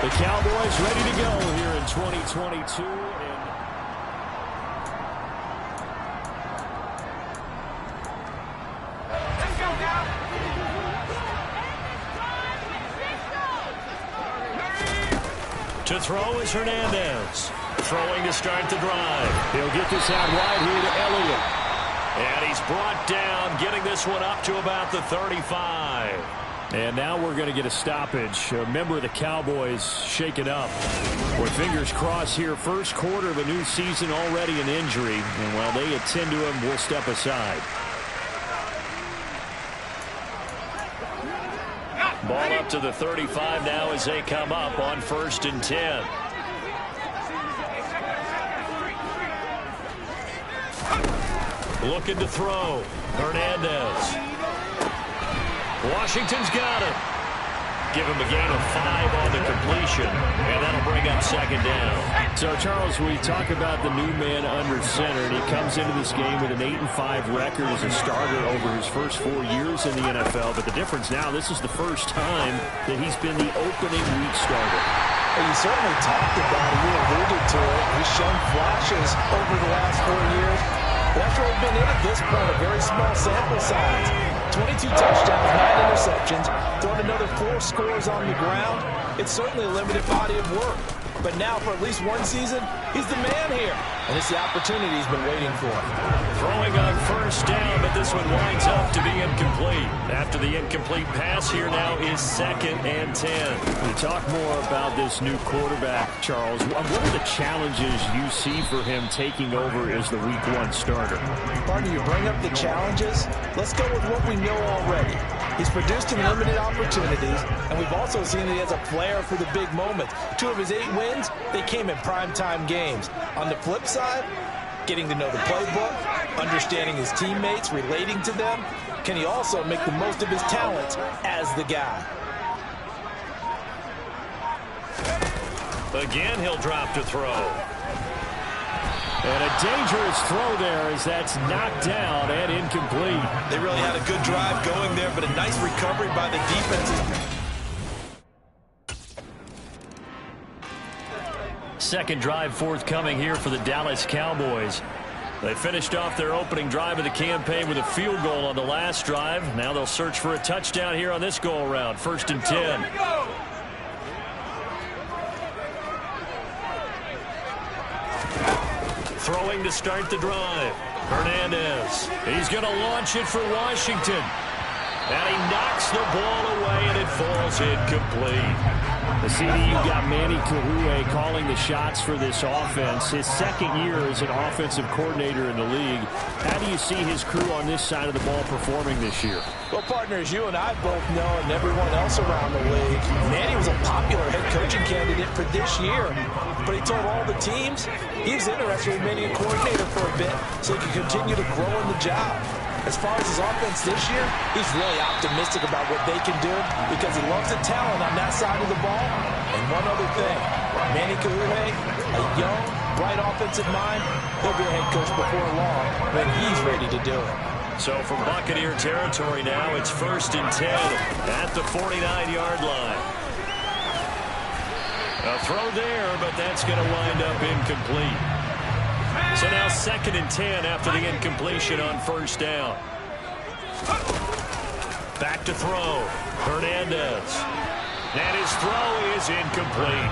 The Cowboys ready to go here in 2022. To throw is Hernandez. Throwing to start the drive. He'll get this out wide here to Elliott. And he's brought down, getting this one up to about the 35. And now we're going to get a stoppage. A member of the Cowboys shaken up. With fingers crossed here, first quarter of a new season, already an injury. And while they attend to him, we'll step aside. Ball up to the 35 now as they come up on 1st and 10. Looking to throw. Hernandez. Washington's got it. Give him a gain of 5 on the completion, and that'll bring up 2nd down. So, Charles, we talk about the new man under center, and he comes into this game with an 8-5 record as a starter over his first 4 years in the NFL. But the difference now, this is the first time that he's been the opening week starter. Well, you certainly talked about it. You alluded to it. He's shown flashes over the last 4 years. But after we've been in at this point, a very small sample size. 22 touchdowns, 9 interceptions, throwing another 4 scores on the ground. It's certainly a limited body of work. But now, for at least one season, he's the man here. And it's the opportunity he's been waiting for. Throwing on 1st down, but this one winds up to be incomplete. After the incomplete pass, here now is 2nd and 10. We talk more about this new quarterback, Charles. What are the challenges you see for him taking over as the Week 1 starter? Partner, you bring up the challenges. Let's go with what we know already. He's produced in limited opportunities, and we've also seen that he has a flair for the big moments. 2 of his 8 wins, they came in primetime games. On the flip side, getting to know the playbook, understanding his teammates, relating to them. Can he also make the most of his talents as the guy? Again, he'll drop to throw. And a dangerous throw there as that's knocked down and incomplete. They really had a good drive going there, but a nice recovery by the defense. Second drive forthcoming here for the Dallas Cowboys. They finished off their opening drive of the campaign with a field goal on the last drive. Now they'll search for a touchdown here on this go-around. 1st and 10. Throwing to start the drive. Hernandez. He's going to launch it for Washington. And he knocks the ball away, and it falls incomplete. The CD, you've got Manny Kahue calling the shots for this offense. His 2nd year as an offensive coordinator in the league. How do you see his crew on this side of the ball performing this year? Well, partners, you and I both know, and everyone else around the league, Manny was a popular head coaching candidate for this year. But he told all the teams he was interested in remaining a coordinator for a bit so he could continue to grow in the job. As far as his offense this year, he's really optimistic about what they can do because he loves the talent on that side of the ball. And one other thing, Manny Kahue, a young, bright offensive mind, he'll be a head coach before long when he's ready to do it. So from Buccaneer territory now, it's 1st and 10 at the 49-yard line. A throw there, but that's going to wind up incomplete. So now 2nd and 10 after the incompletion on 1st down. Back to throw. Hernandez. And his throw is incomplete.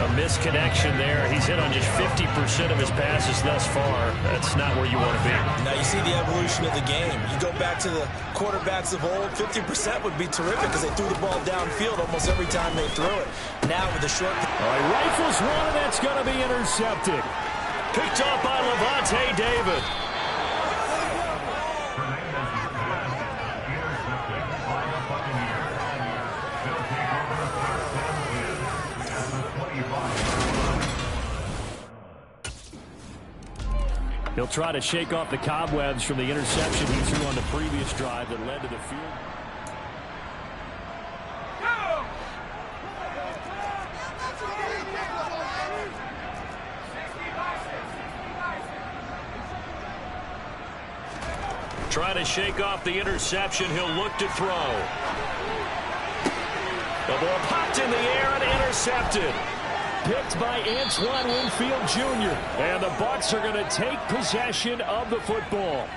A misconnection there. He's hit on just 50% of his passes thus far. That's not where you want to be. Now you see the evolution of the game. You go back to the quarterbacks of old, 50% would be terrific because they threw the ball downfield almost every time they threw it. Now with the short... All right, rifles one, and that's going to be intercepted. Picked up by Levante David. He'll try to shake off the cobwebs from the interception he threw on the previous drive that led to the field. Trying to shake off the interception. He'll look to throw. The ball popped in the air and intercepted. intercepted. Picked by Antoine Winfield Jr. And the Bucs are going to take possession of the football.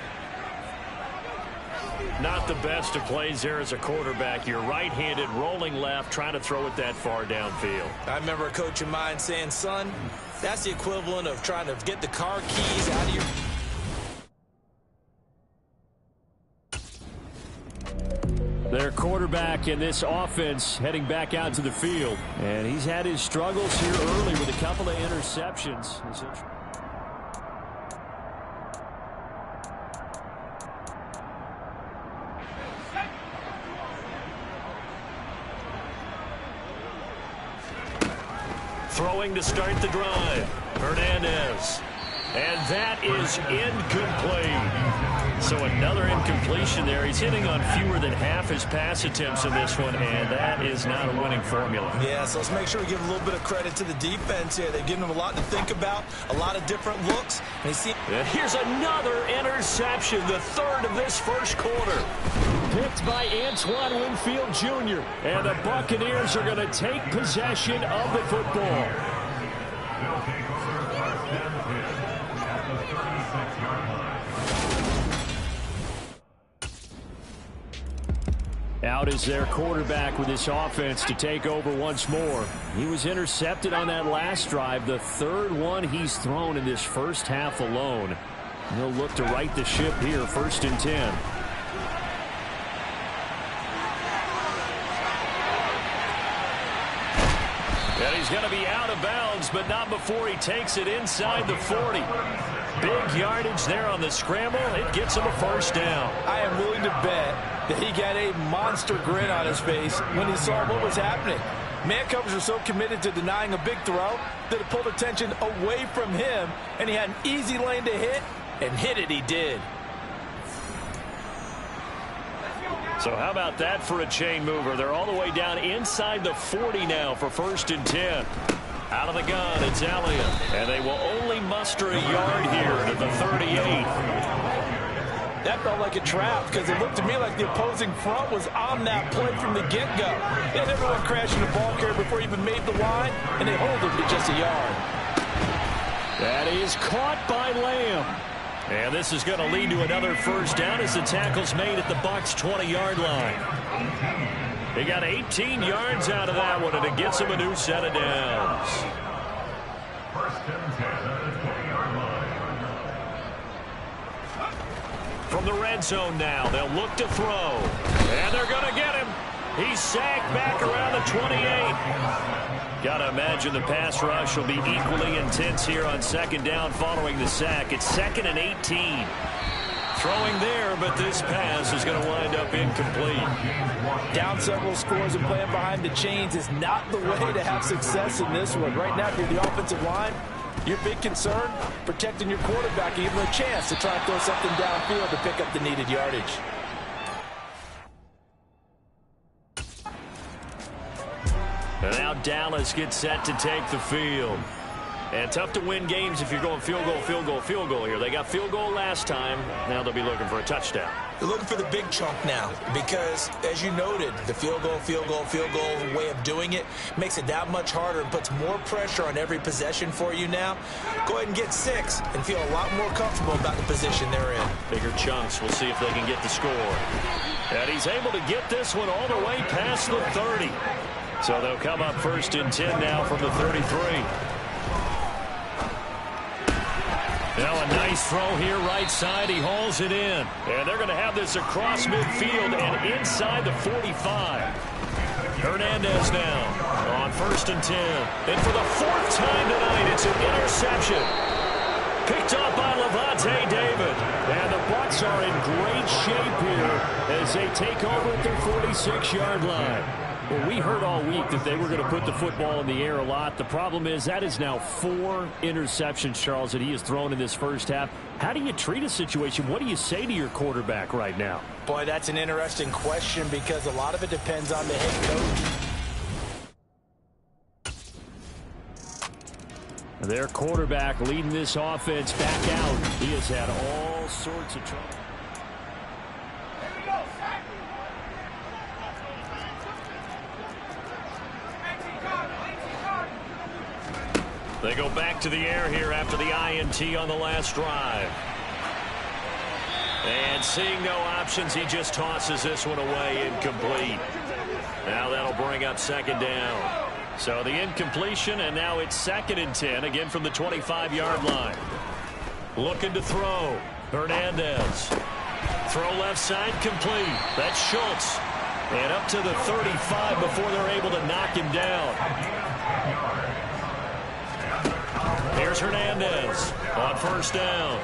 Not the best of plays there as a quarterback. You're right-handed, rolling left, trying to throw it that far downfield. I remember a coach of mine saying, son, that's the equivalent of trying to get the car keys out of your... Their quarterback in this offense heading back out to the field. And he's had his struggles here early with a couple of interceptions. Throwing to start the drive. Hernandez. And that is incomplete. So another incompletion there. He's hitting on fewer than half his pass attempts in this one, and that is not a winning formula. Yeah, so let's make sure we give a little bit of credit to the defense here. They've given him a lot to think about, a lot of different looks. And here's another interception, the third of this first quarter. Picked by Antoine Winfield Jr. And the Buccaneers are going to take possession of the football. Out is their quarterback with this offense to take over once more. He was intercepted on that last drive, the third one he's thrown in this first half alone. He'll look to right the ship here, 1st and 10. And he's going to be out of bounds, but not before he takes it inside the 40. Big yardage there on the scramble. It gets him a first down. I am willing to bet that he got a monster grin on his face when he saw what was happening. Man coverage are so committed to denying a big throw that it pulled attention away from him, and he had an easy lane to hit, and hit it he did. So how about that for a chain mover? They're all the way down inside the 40 now for 1st and 10. Out of the gun, it's Elliott. And they will only muster a yard here to the 38. That felt like a trap because it looked to me like the opposing front was on that play from the get-go. They had everyone crashing the ball carrier before he even made the line, and they hold him to just a yard. That is caught by Lamb. And this is going to lead to another first down as the tackle's made at the Bucs' 20-yard line. They got 18 yards out of that one, and it gets him a new set of downs. 1st and 10 at the 20-yard line. From the red zone now, they'll look to throw. And they're going to get him. He's sacked back around the 28. Got to imagine the pass rush will be equally intense here on 2nd down following the sack. It's 2nd and 18. Throwing there, but this pass is going to wind up incomplete. Down several scores and playing behind the chains is not the way to have success in this one. Right now, if you're the offensive line, your big concern, protecting your quarterback, give him a chance to try and throw something downfield to pick up the needed yardage. And now Dallas gets set to take the field. And tough to win games if you're going field goal, field goal, field goal here. They got field goal last time. Now they'll be looking for a touchdown. They're looking for the big chunk now because, as you noted, the field goal, field goal, field goal way of doing it makes it that much harder and puts more pressure on every possession for you now. Go ahead and get 6 and feel a lot more comfortable about the position they're in. Bigger chunks. We'll see if they can get the score. And he's able to get this one all the way past the 30. So they'll come up 1st and 10 now from the 33. Now a nice throw here right side. He hauls it in. And they're going to have this across midfield and inside the 45. Hernandez now on 1st and 10. And for the 4th time tonight, it's an interception. Picked up by Levante David. And the Bucs are in great shape here as they take over at their 46-yard line. Well, we heard all week that they were going to put the football in the air a lot. The problem is that is now 4 interceptions, Charles, that he has thrown in this first half. How do you treat a situation? What do you say to your quarterback right now? Boy, that's an interesting question because a lot of it depends on the head coach. Their quarterback leading this offense back out. He has had all sorts of trouble. They go back to the air here after the INT on the last drive. And seeing no options, he just tosses this one away, incomplete. Now that'll bring up second down. So the incompletion, and now it's 2nd and 10, again from the 25-yard line. Looking to throw. Hernandez. Throw left side, complete. That's Schultz. And up to the 35 before they're able to knock him down. Here's Hernandez on first down.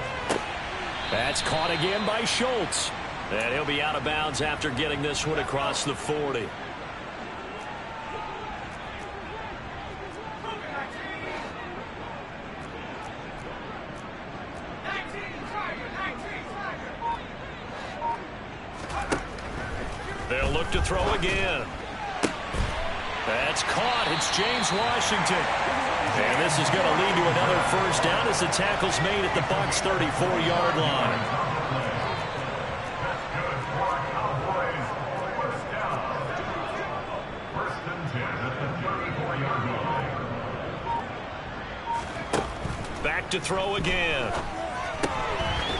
That's caught again by Schultz. And he'll be out of bounds after getting this one across the 40. They'll look to throw again. That's caught. It's James Washington. And this is going to lead to another first down as the tackle's made at the Bucs' 34-yard line. Back to throw again.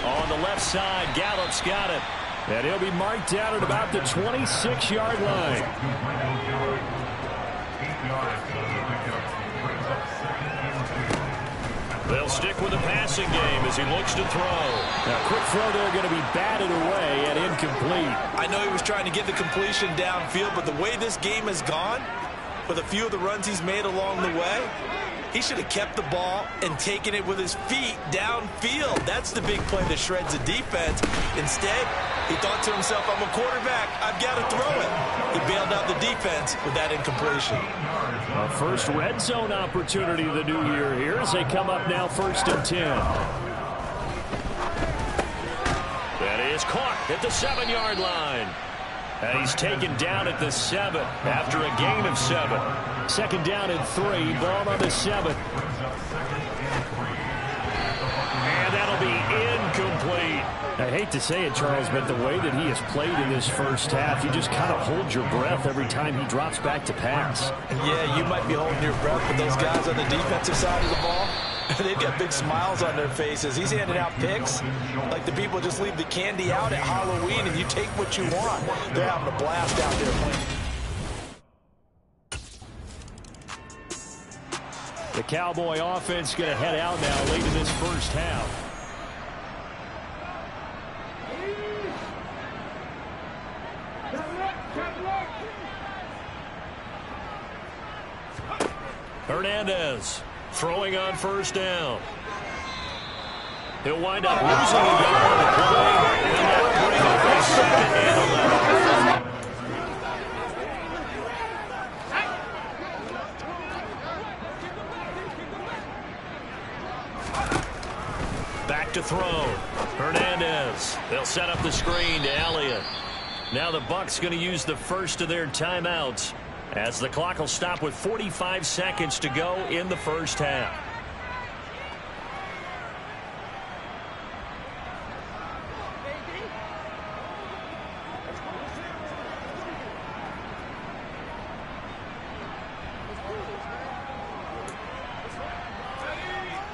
On the left side, Gallup's got it. And he'll be marked down at about the 26-yard line. They'll stick with the passing game as he looks to throw. Now, quick throw there going to be batted away and incomplete. I know he was trying to get the completion downfield, but the way this game has gone, with a few of the runs he's made along the way, he should have kept the ball and taken it with his feet downfield. That's the big play that shreds the defense. Instead, he thought to himself, I'm a quarterback, I've got to throw it. He bailed out the defense with that incompletion. A first red zone opportunity of the new year here as they come up now 1st and 10. That is caught at the 7-yard line. And he's taken down at the 7 after a gain of 7. 2nd down and 3, ball on the 7. And that'll be incomplete. I hate to say it, Charles, but the way that he has played in this first half, you just kind of hold your breath every time he drops back to pass. Yeah, you might be holding your breath, but those guys on the defensive side of the ball, they've got big smiles on their faces. He's handing out picks like the people just leave the candy out at Halloween and you take what you want. They're having a blast out there playing. The Cowboy offense going to head out now late in this first half. Hernandez throwing on first down. He'll wind up losing a yard on the play. And that'll bring up a 2nd and 11. Back to throw. Hernandez. They'll set up the screen to Elliott. Now the Bucs going to use the first of their timeouts as the clock will stop with 45 seconds to go in the first half.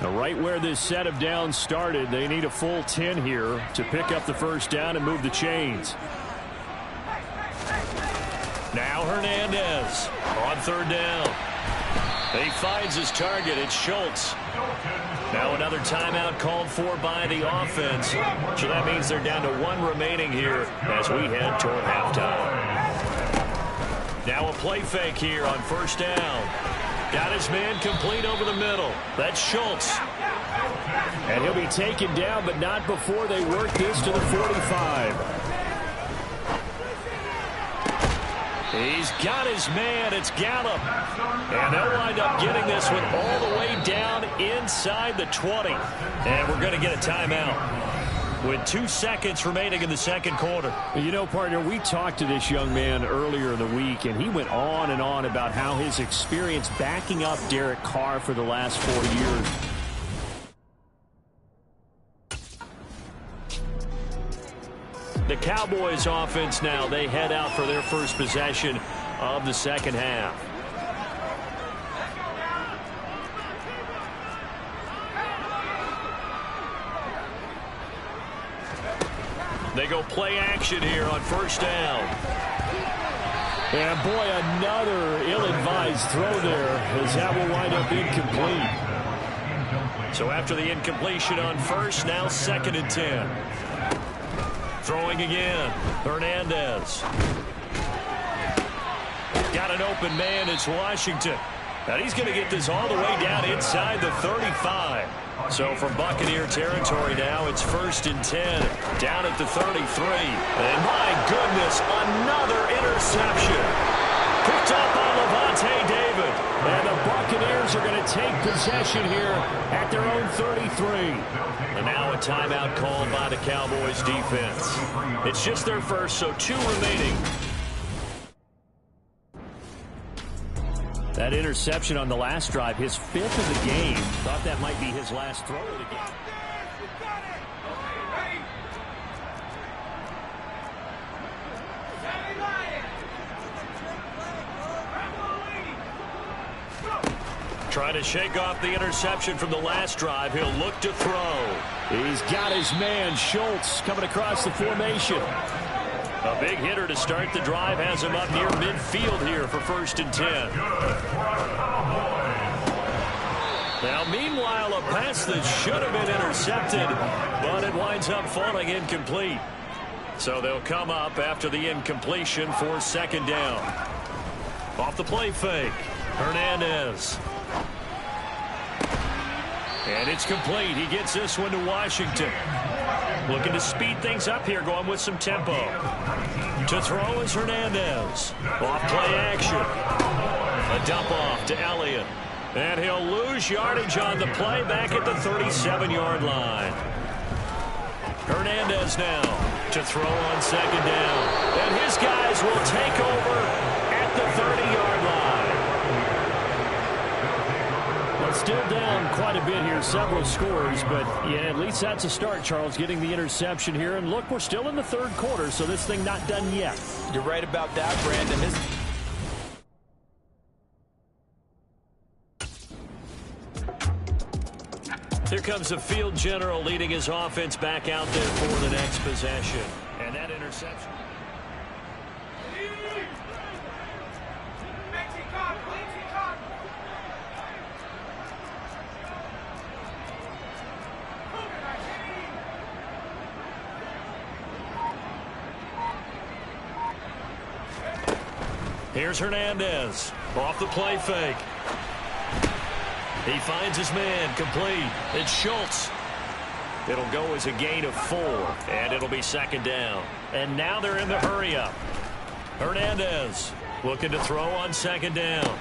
Now, right where this set of downs started, they need a full 10 here to pick up the first down and move the chains. Now Hernandez on 3rd down. He finds his target. It's Schultz. Now another timeout called for by the offense. So that means they're down to 1 remaining here as we head toward halftime. Now a play fake here on first down. Got his man complete over the middle. That's Schultz. And he'll be taken down, but not before they work this to the 45. He's got his man. It's Gallup. And they'll wind up getting this one all the way down inside the 20. And we're going to get a timeout with 2 seconds remaining in the second quarter. You know, partner, we talked to this young man earlier in the week, and he went on and on about how his experience backing up Derek Carr for the last 4 years. The Cowboys offense now, they head out for their first possession of the second half. They go play action here on first down. And boy, another ill-advised throw there, as that will wind up incomplete. So after the incompletion on first, now 2nd and 10. Throwing again, Hernandez. Got an open man, it's Washington. And he's going to get this all the way down inside the 35. So from Buccaneer territory now, it's 1st and 10, down at the 33. And my goodness, another interception. Picked up on Levante David. And the Buccaneers are going to take possession here at their own 33. And now a timeout called by the Cowboys defense. It's just their first, so 2 remaining. That interception on the last drive, his 5th of the game. Thought that might be his last throw of the game. Trying to shake off the interception from the last drive. He'll look to throw. He's got his man, Schultz, coming across the formation. A big hitter to start the drive has him up near midfield here for 1st and 10. Now, meanwhile, a pass that should have been intercepted, but it winds up falling incomplete. So they'll come up after the incompletion for 2nd down. Off the play fake, Hernandez. And it's complete. He gets this one to Washington. Looking to speed things up here, going with some tempo. To throw is Hernandez. Off play action. A dump off to Elliott. And he'll lose yardage on the play back at the 37-yard line. Hernandez now to throw on 2nd down. And his guys will take over at the 30-yard line. Still down quite a bit here, several scores, but yeah, at least that's a start, Charles, getting the interception here. And look, we're still in the 3rd quarter, so this thing not done yet. You're right about that, Brandon. Here comes the field general leading his offense back out there for the next possession. And that interception. Here's Hernandez off the play fake. He finds his man, complete. It's Schultz. It'll go as a gain of 4, and it'll be 2nd down. And now they're in the hurry up. Hernandez looking to throw on 2nd down.